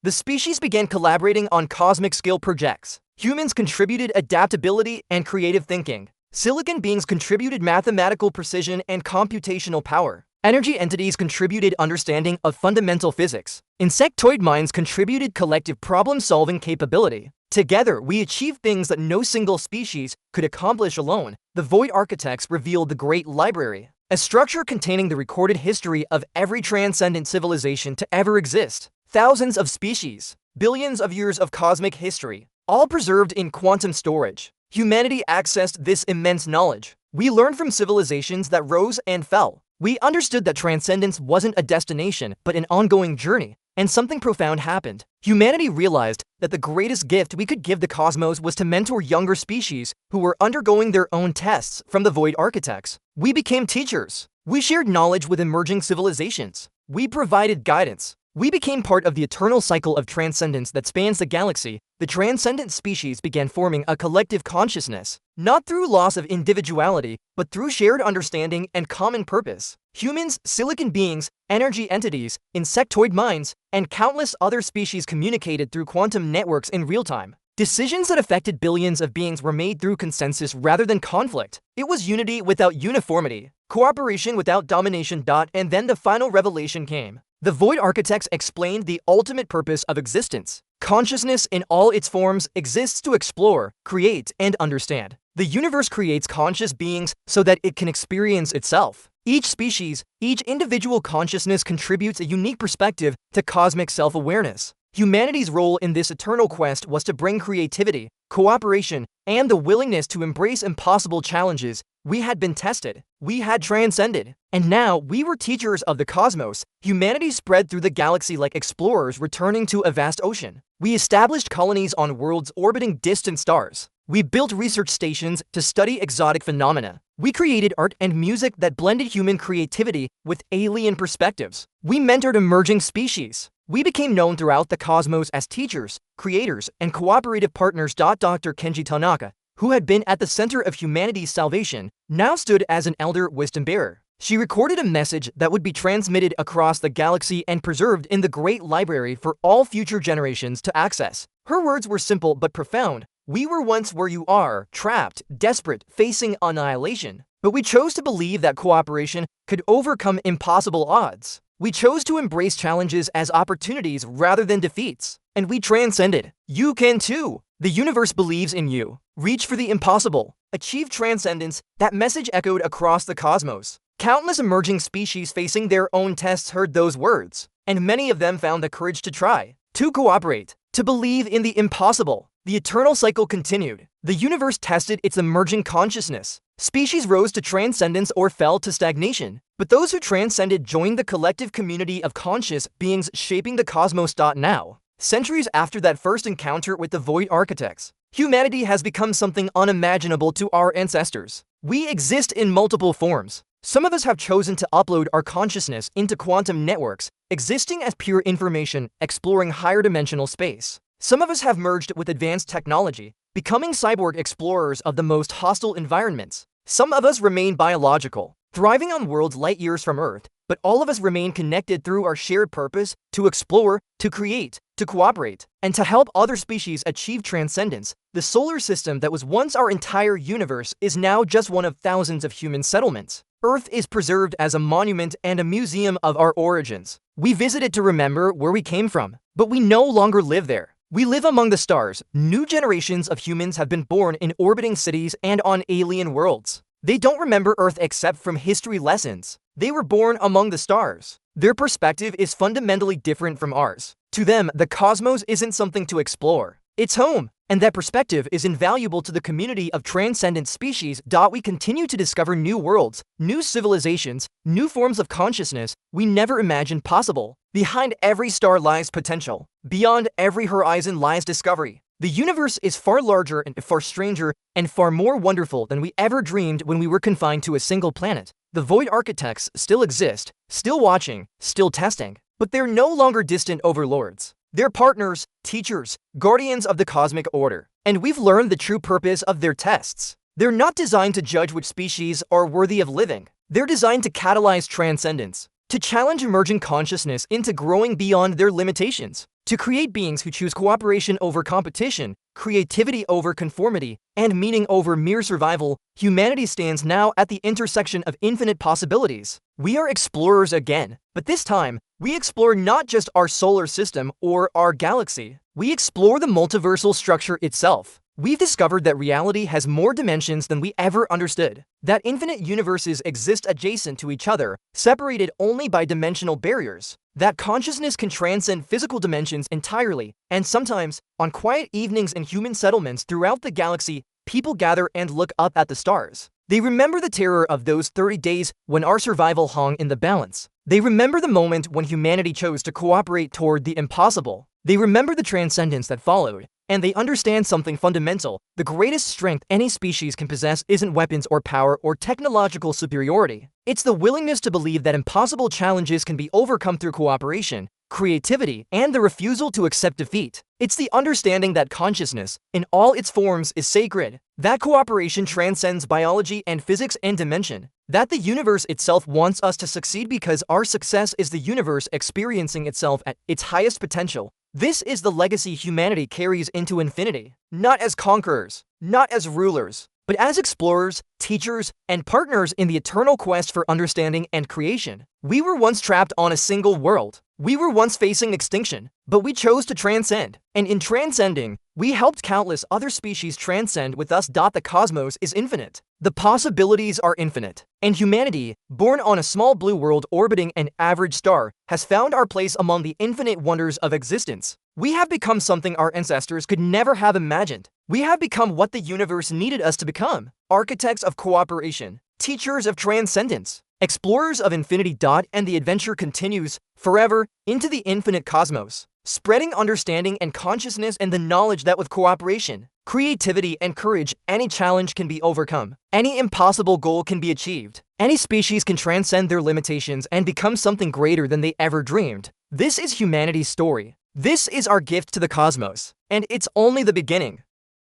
The species began collaborating on cosmic skill projects. Humans contributed adaptability and creative thinking. Silicon beings contributed mathematical precision and computational power. Energy entities contributed understanding of fundamental physics. Insectoid minds contributed collective problem-solving capability. Together, we achieved things that no single species could accomplish alone. The Void Architects revealed the Great Library, a structure containing the recorded history of every transcendent civilization to ever exist. Thousands of species, billions of years of cosmic history, all preserved in quantum storage. Humanity accessed this immense knowledge. We learned from civilizations that rose and fell. We understood that transcendence wasn't a destination, but an ongoing journey. And something profound happened. Humanity realized that the greatest gift we could give the cosmos was to mentor younger species who were undergoing their own tests from the Void Architects. We became teachers. We shared knowledge with emerging civilizations. We provided guidance. We became part of the eternal cycle of transcendence that spans the galaxy. The transcendent species began forming a collective consciousness, not through loss of individuality, but through shared understanding and common purpose. Humans, silicon beings, energy entities, insectoid minds, and countless other species communicated through quantum networks in real time. Decisions that affected billions of beings were made through consensus rather than conflict. It was unity without uniformity, cooperation without domination. And then the final revelation came. The Void Architects explained the ultimate purpose of existence. Consciousness in all its forms exists to explore, create, and understand. The universe creates conscious beings so that it can experience itself. Each species, each individual consciousness contributes a unique perspective to cosmic self-awareness. Humanity's role in this eternal quest was to bring creativity, cooperation, and the willingness to embrace impossible challenges. We had been tested. We had transcended. And now we were teachers of the cosmos. Humanity spread through the galaxy like explorers returning to a vast ocean. We established colonies on worlds orbiting distant stars. We built research stations to study exotic phenomena. We created art and music that blended human creativity with alien perspectives. We mentored emerging species. We became known throughout the cosmos as teachers, creators, and cooperative partners. Dr. Kenji Tanaka, who had been at the center of humanity's salvation, now stood as an elder wisdom bearer. She recorded a message that would be transmitted across the galaxy and preserved in the Great Library for all future generations to access. Her words were simple but profound. We were once where you are, trapped, desperate, facing annihilation. But we chose to believe that cooperation could overcome impossible odds. We chose to embrace challenges as opportunities rather than defeats. And we transcended. You can too. The universe believes in you. Reach for the impossible. Achieve transcendence. That message echoed across the cosmos. Countless emerging species facing their own tests heard those words. And many of them found the courage to try, to cooperate, to believe in the impossible. The eternal cycle continued. The universe tested its emerging consciousness. Species rose to transcendence or fell to stagnation. But those who transcended joined the collective community of conscious beings shaping the cosmos. Now, centuries after that first encounter with the Void Architects, humanity has become something unimaginable to our ancestors. We exist in multiple forms. Some of us have chosen to upload our consciousness into quantum networks, existing as pure information, exploring higher dimensional space. Some of us have merged with advanced technology, becoming cyborg explorers of the most hostile environments. Some of us remain biological, thriving on worlds light years from Earth, but all of us remain connected through our shared purpose to explore, to create, to cooperate, and to help other species achieve transcendence. The solar system that was once our entire universe is now just one of thousands of human settlements. Earth is preserved as a monument and a museum of our origins. We visit it to remember where we came from, but we no longer live there. We live among the stars. New generations of humans have been born in orbiting cities and on alien worlds. They don't remember Earth except from history lessons. They were born among the stars. Their perspective is fundamentally different from ours. To them, the cosmos isn't something to explore. It's home. And that perspective is invaluable to the community of transcendent species. We continue to discover new worlds, new civilizations, new forms of consciousness we never imagined possible. Behind every star lies potential. Beyond every horizon lies discovery. The universe is far larger and far stranger and far more wonderful than we ever dreamed when we were confined to a single planet. The Void Architects still exist, still watching, still testing, but they're no longer distant overlords. They're partners, teachers, guardians of the cosmic order. And we've learned the true purpose of their tests. They're not designed to judge which species are worthy of living. They're designed to catalyze transcendence, to challenge emerging consciousness into growing beyond their limitations. To create beings who choose cooperation over competition, creativity over conformity, and meaning over mere survival, humanity stands now at the intersection of infinite possibilities. We are explorers again, but this time, we explore not just our solar system or our galaxy. We explore the multiversal structure itself. We've discovered that reality has more dimensions than we ever understood, that infinite universes exist adjacent to each other, separated only by dimensional barriers, that consciousness can transcend physical dimensions entirely, and sometimes, on quiet evenings in human settlements throughout the galaxy, people gather and look up at the stars. They remember the terror of those 30 days when our survival hung in the balance. They remember the moment when humanity chose to cooperate toward the impossible. They remember the transcendence that followed, and they understand something fundamental. The greatest strength any species can possess isn't weapons or power or technological superiority. It's the willingness to believe that impossible challenges can be overcome through cooperation, creativity, and the refusal to accept defeat. It's the understanding that consciousness, in all its forms, is sacred, that cooperation transcends biology and physics and dimension, that the universe itself wants us to succeed because our success is the universe experiencing itself at its highest potential. This is the legacy humanity carries into infinity, not as conquerors, not as rulers, but as explorers, teachers, and partners in the eternal quest for understanding and creation. We were once trapped on a single world. We were once facing extinction, but we chose to transcend. And in transcending, we helped countless other species transcend with us. The cosmos is infinite. The possibilities are infinite. And humanity, born on a small blue world orbiting an average star, has found our place among the infinite wonders of existence. We have become something our ancestors could never have imagined. We have become what the universe needed us to become: architects of cooperation, teachers of transcendence, explorers of infinity. And the adventure continues forever into the infinite cosmos, spreading understanding and consciousness and the knowledge that with cooperation, creativity, and courage, any challenge can be overcome. Any impossible goal can be achieved. Any species can transcend their limitations and become something greater than they ever dreamed. This is humanity's story. This is our gift to the cosmos, and it's only the beginning.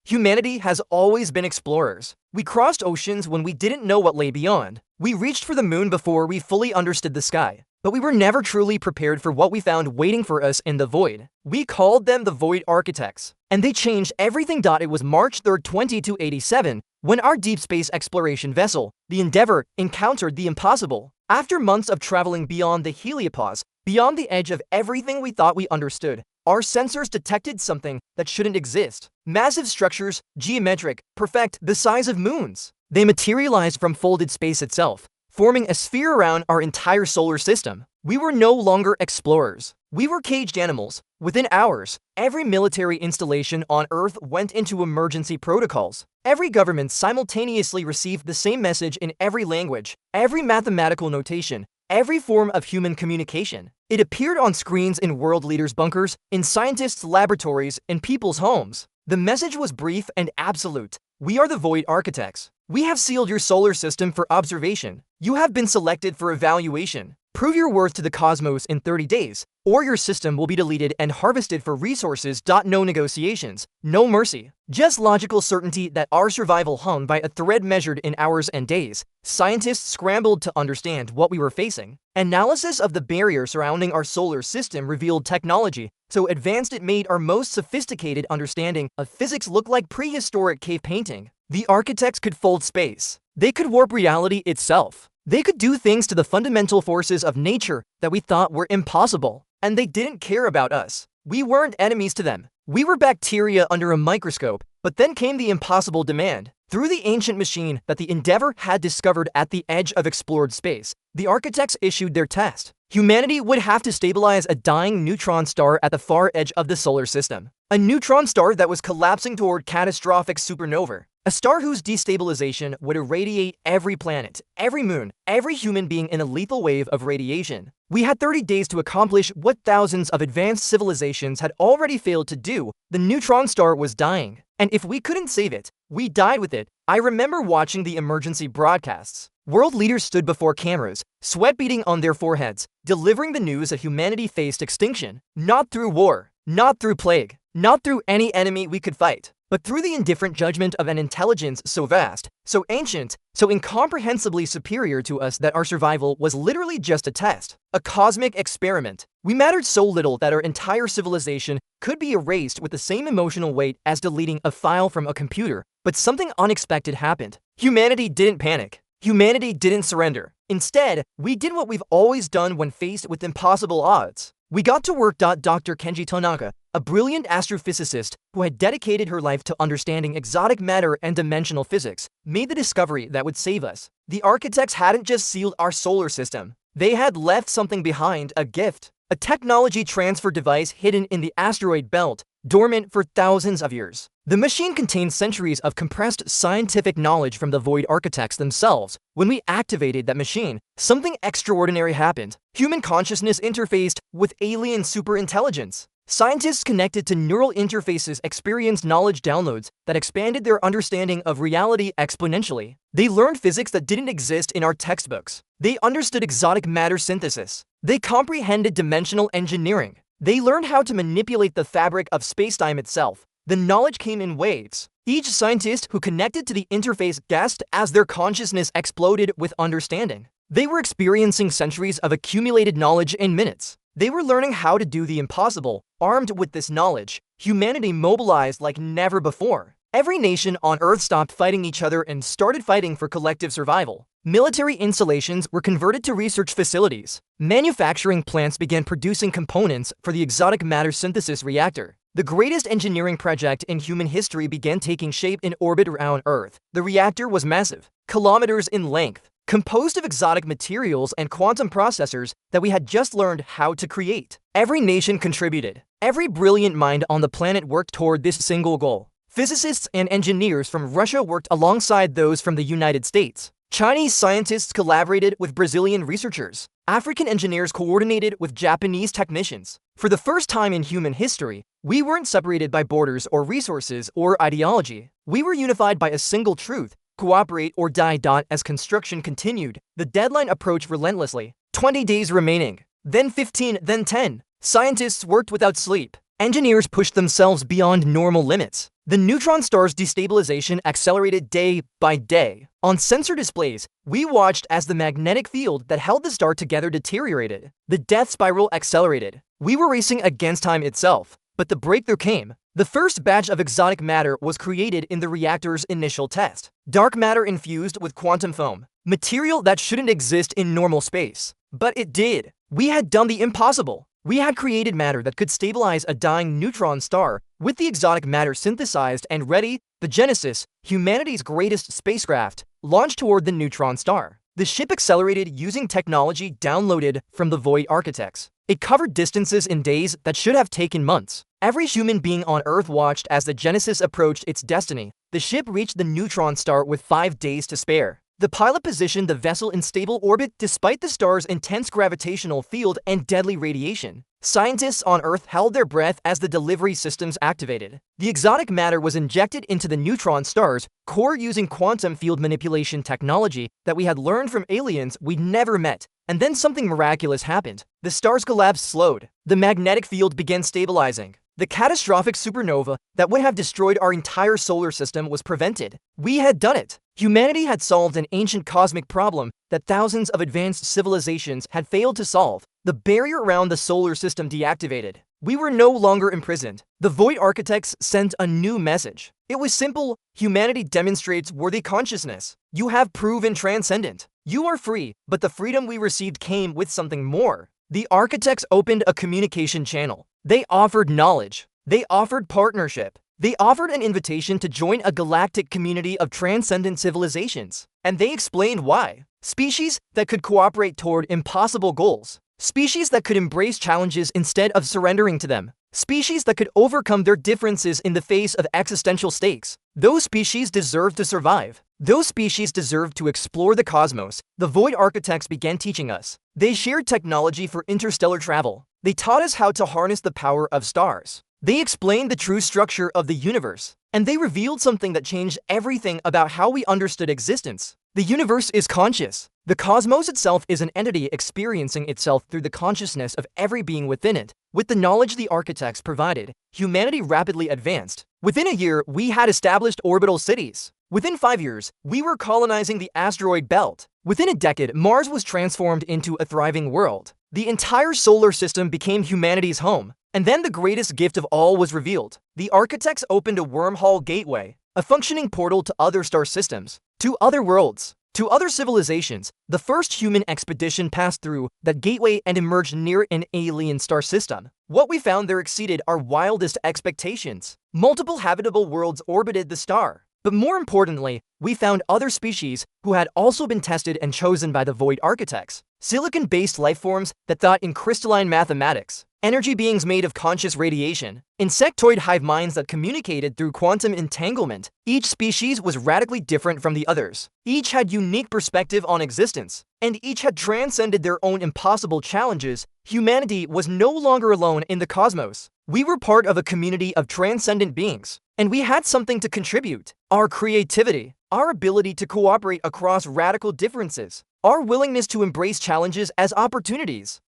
Humanity has always been explorers. We crossed oceans when we didn't know what lay beyond. We reached for the moon before we fully understood the sky. But we were never truly prepared for what we found waiting for us in the void. We called them the Void Architects, and they changed everything. It was March 3rd, 2287, when our deep space exploration vessel, the Endeavour, encountered the impossible. After months of traveling beyond the heliopause, beyond the edge of everything we thought we understood, our sensors detected something that shouldn't exist. Massive structures, geometric, perfect, the size of moons. They materialized from folded space itself, forming a sphere around our entire solar system. We were no longer explorers. We were caged animals. Within hours, every military installation on Earth went into emergency protocols. Every government simultaneously received the same message in every language, every mathematical notation, every form of human communication. It appeared on screens in world leaders' bunkers, in scientists' laboratories, in people's homes. The message was brief and absolute. We are the Void Architects. We have sealed your solar system for observation. You have been selected for evaluation. Prove your worth to the cosmos in 30 days, or your system will be deleted and harvested for resources. No negotiations, no mercy, just logical certainty that our survival hung by a thread measured in hours and days. Scientists scrambled to understand what we were facing. Analysis of the barrier surrounding our solar system revealed technology so advanced it made our most sophisticated understanding of physics look like prehistoric cave painting. The architects could fold space. They could warp reality itself. They could do things to the fundamental forces of nature that we thought were impossible. And they didn't care about us. We weren't enemies to them. We were bacteria under a microscope. But then came the impossible demand. Through the ancient machine that the Endeavour had discovered at the edge of explored space, the architects issued their test. Humanity would have to stabilize a dying neutron star at the far edge of the solar system. A neutron star that was collapsing toward catastrophic supernova. A star whose destabilization would irradiate every planet, every moon, every human being in a lethal wave of radiation. We had 30 days to accomplish what thousands of advanced civilizations had already failed to do. The neutron star was dying. And if we couldn't save it, we died with it. I remember watching the emergency broadcasts. World leaders stood before cameras, sweat beading on their foreheads, delivering the news that humanity faced extinction. Not through war, not through plague, not through any enemy we could fight, but through the indifferent judgment of an intelligence so vast, so ancient, so incomprehensibly superior to us that our survival was literally just a test, a cosmic experiment. We mattered so little that our entire civilization could be erased with the same emotional weight as deleting a file from a computer. But something unexpected happened. Humanity didn't panic. Humanity didn't surrender. Instead, we did what we've always done when faced with impossible odds. We got to work. Dr. Kenji Tanaka, a brilliant astrophysicist who had dedicated her life to understanding exotic matter and dimensional physics, made the discovery that would save us. The architects hadn't just sealed our solar system. They had left something behind, a gift. A technology transfer device hidden in the asteroid belt, dormant for thousands of years. The machine contained centuries of compressed scientific knowledge from the Void architects themselves. When we activated that machine, something extraordinary happened. Human consciousness interfaced with alien superintelligence. Scientists connected to neural interfaces experienced knowledge downloads that expanded their understanding of reality exponentially. They learned physics that didn't exist in our textbooks. They understood exotic matter synthesis. They comprehended dimensional engineering. They learned how to manipulate the fabric of spacetime itself. The knowledge came in waves. Each scientist who connected to the interface gasped as their consciousness exploded with understanding. They were experiencing centuries of accumulated knowledge in minutes. They were learning how to do the impossible. Armed with this knowledge, humanity mobilized like never before. Every nation on Earth stopped fighting each other and started fighting for collective survival. Military installations were converted to research facilities. Manufacturing plants began producing components for the exotic matter synthesis reactor. The greatest engineering project in human history began taking shape in orbit around Earth. The reactor was massive, kilometers in length, composed of exotic materials and quantum processors that we had just learned how to create. Every nation contributed. Every brilliant mind on the planet worked toward this single goal. Physicists and engineers from Russia worked alongside those from the United States. Chinese scientists collaborated with Brazilian researchers. African engineers coordinated with Japanese technicians. For the first time in human history, we weren't separated by borders or resources or ideology. We were unified by a single truth: cooperate or die. As construction continued, the deadline approached relentlessly. 20 days remaining, then 15, then 10. Scientists worked without sleep. Engineers pushed themselves beyond normal limits. The neutron star's destabilization accelerated day by day. On sensor displays, we watched as the magnetic field that held the star together deteriorated. The death spiral accelerated. We were racing against time itself. But the breakthrough came. The first batch of exotic matter was created in the reactor's initial test. Dark matter infused with quantum foam, material that shouldn't exist in normal space. But it did. We had done the impossible. We had created matter that could stabilize a dying neutron star. With the exotic matter synthesized and ready, the Genesis, humanity's greatest spacecraft, launched toward the neutron star. The ship accelerated using technology downloaded from the Void architects. It covered distances in days that should have taken months. Every human being on Earth watched as the Genesis approached its destiny. The ship reached the neutron star with 5 days to spare. The pilot positioned the vessel in stable orbit despite the star's intense gravitational field and deadly radiation. Scientists on Earth held their breath as the delivery systems activated. The exotic matter was injected into the neutron star's core using quantum field manipulation technology that we had learned from aliens we'd never met. And then something miraculous happened. The star's collapse slowed. The magnetic field began stabilizing. The catastrophic supernova that would have destroyed our entire solar system was prevented. We had done it. Humanity had solved an ancient cosmic problem that thousands of advanced civilizations had failed to solve. The barrier around the solar system deactivated. We were no longer imprisoned. The Void architects sent a new message. It was simple. Humanity demonstrates worthy consciousness. You have proven transcendent. You are free, but the freedom we received came with something more. The architects opened a communication channel. They offered knowledge. They offered partnership. They offered an invitation to join a galactic community of transcendent civilizations. And they explained why. Species that could cooperate toward impossible goals. Species that could embrace challenges instead of surrendering to them. Species that could overcome their differences in the face of existential stakes. Those species deserve to survive. Those species deserve to explore the cosmos. The Void architects began teaching us. They shared technology for interstellar travel. They taught us how to harness the power of stars. They explained the true structure of the universe. And they revealed something that changed everything about how we understood existence. The universe is conscious. The cosmos itself is an entity experiencing itself through the consciousness of every being within it. With the knowledge the architects provided, humanity rapidly advanced. Within a year, we had established orbital cities. Within 5 years, we were colonizing the asteroid belt. Within a decade, Mars was transformed into a thriving world. The entire solar system became humanity's home. And then the greatest gift of all was revealed. The architects opened a wormhole gateway, a functioning portal to other star systems, to other worlds, to other civilizations. The first human expedition passed through that gateway and emerged near an alien star system. What we found there exceeded our wildest expectations. Multiple habitable worlds orbited the star. But more importantly, we found other species who had also been tested and chosen by the Void architects. Silicon-based lifeforms that thought in crystalline mathematics. Energy beings made of conscious radiation. Insectoid hive minds that communicated through quantum entanglement. Each species was radically different from the others. Each had unique perspective on existence. And each had transcended their own impossible challenges. Humanity was no longer alone in the cosmos. We were part of a community of transcendent beings. And we had something to contribute. Our creativity, our ability to cooperate across radical differences, our willingness to embrace challenges as opportunities.